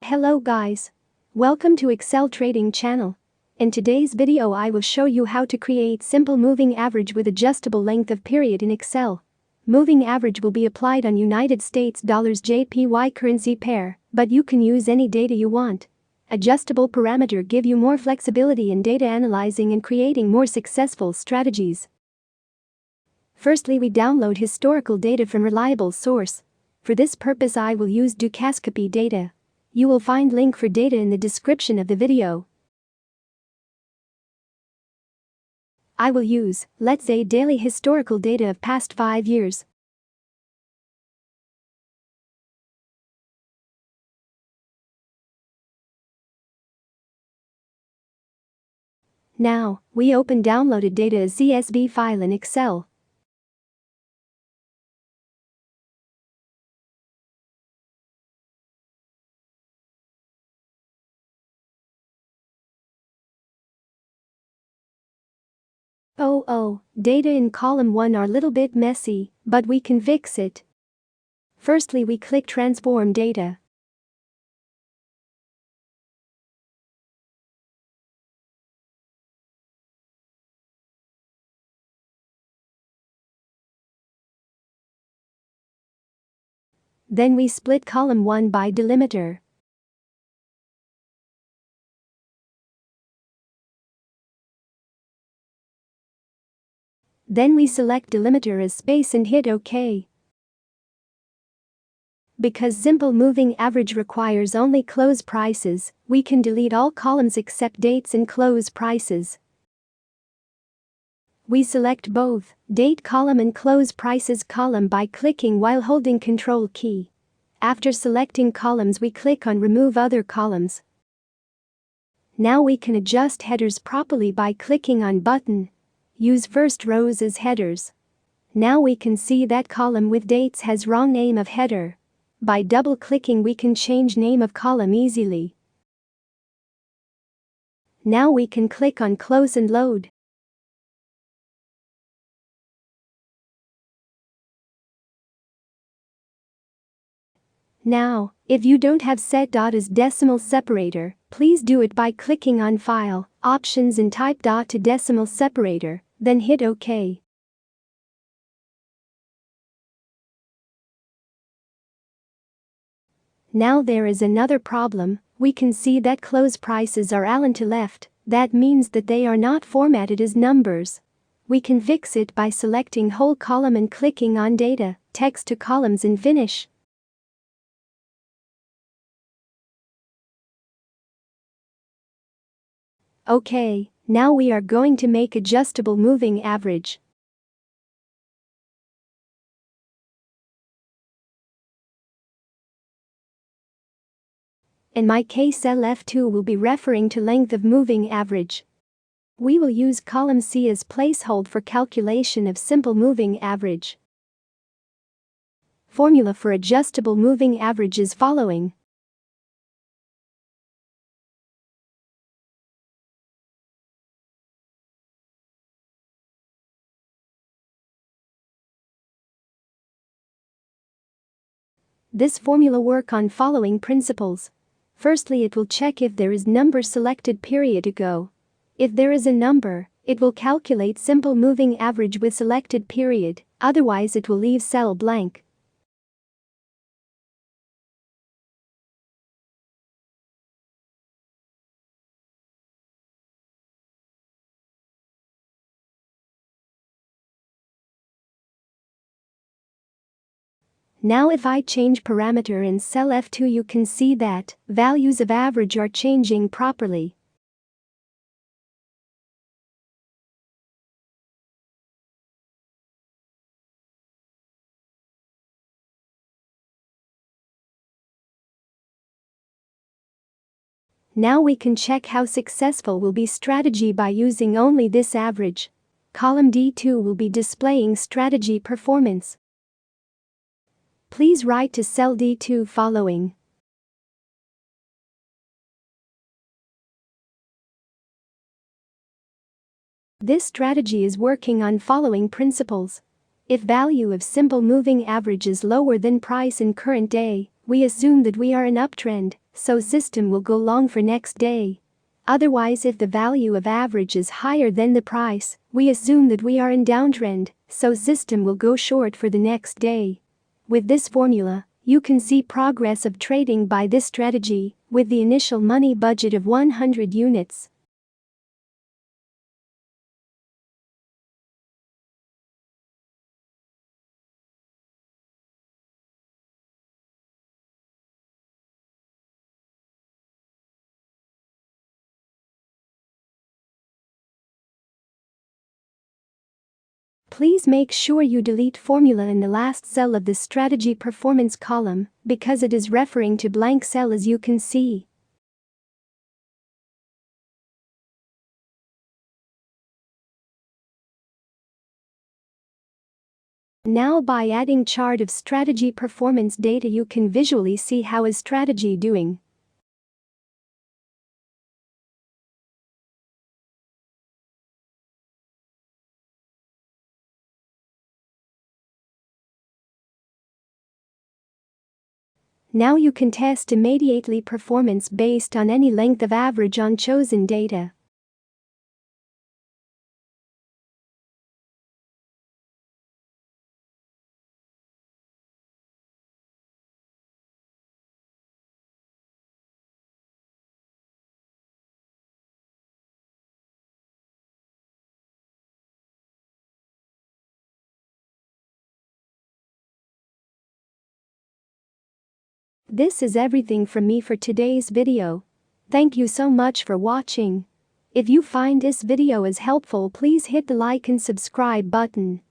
Hello guys. Welcome to ExcelTrading channel. In today's video I will show you how to create simple moving average with adjustable length of period in Excel. Moving average will be applied on United States dollars JPY currency pair, but you can use any data you want. Adjustable parameter give you more flexibility in data analyzing and creating more successful strategies. Firstly, we download historical data from reliable source. For this purpose I will use Ducascopy data. You will find link for data in the description of the video. I will use, let's say, daily historical data of past 5 years. Now, we open downloaded data as CSV file in Excel. Data in column 1 are little bit messy, but we can fix it. Firstly, we click Transform Data. Then we split column 1 by delimiter. Then we select delimiter as space and hit OK. Because simple moving average requires only close prices, we can delete all columns except dates and close prices. We select both date column and close prices column by clicking while holding Ctrl key. After selecting columns, we click on Remove Other Columns. Now we can adjust headers properly by clicking on button. Use first rows as headers. Now we can see that column with dates has wrong name of header. By double-clicking we can change name of column easily. Now we can click on Close and load. Now, if you don't have set dot as decimal separator, please do it by clicking on File, Options and type dot to decimal separator, then hit OK. Now there is another problem. We can see that close prices are aligned to left, that means that they are not formatted as numbers. We can fix it by selecting whole column and clicking on Data, Text to Columns and Finish. Okay, now we are going to make adjustable moving average. In my case, LF2 will be referring to length of moving average. We will use column C as placeholder for calculation of simple moving average. Formula for adjustable moving average is following. This formula work on following principles. Firstly, it will check if there is number selected period ago. If there is a number, it will calculate simple moving average with selected period, otherwise it will leave cell blank. Now if I change parameter in cell F2, you can see that values of average are changing properly. Now we can check how successful will be strategy by using only this average. Column D2 will be displaying strategy performance. Please write to cell D2 following. This strategy is working on following principles. If value of simple moving average is lower than price in current day, we assume that we are in uptrend, so system will go long for next day. Otherwise, if the value of average is higher than the price, we assume that we are in downtrend, so system will go short for the next day. With this formula, you can see progress of trading by this strategy with the initial money budget of 100 units. Please make sure you delete formula in the last cell of the strategy performance column because it is referring to blank cell, as you can see. Now, by adding chart of strategy performance data, you can visually see how is strategy doing. Now you can test immediately performance based on any length of average on chosen data. This is everything from me for today's video. Thank you so much for watching. If you find this video is helpful, please hit the like and subscribe button.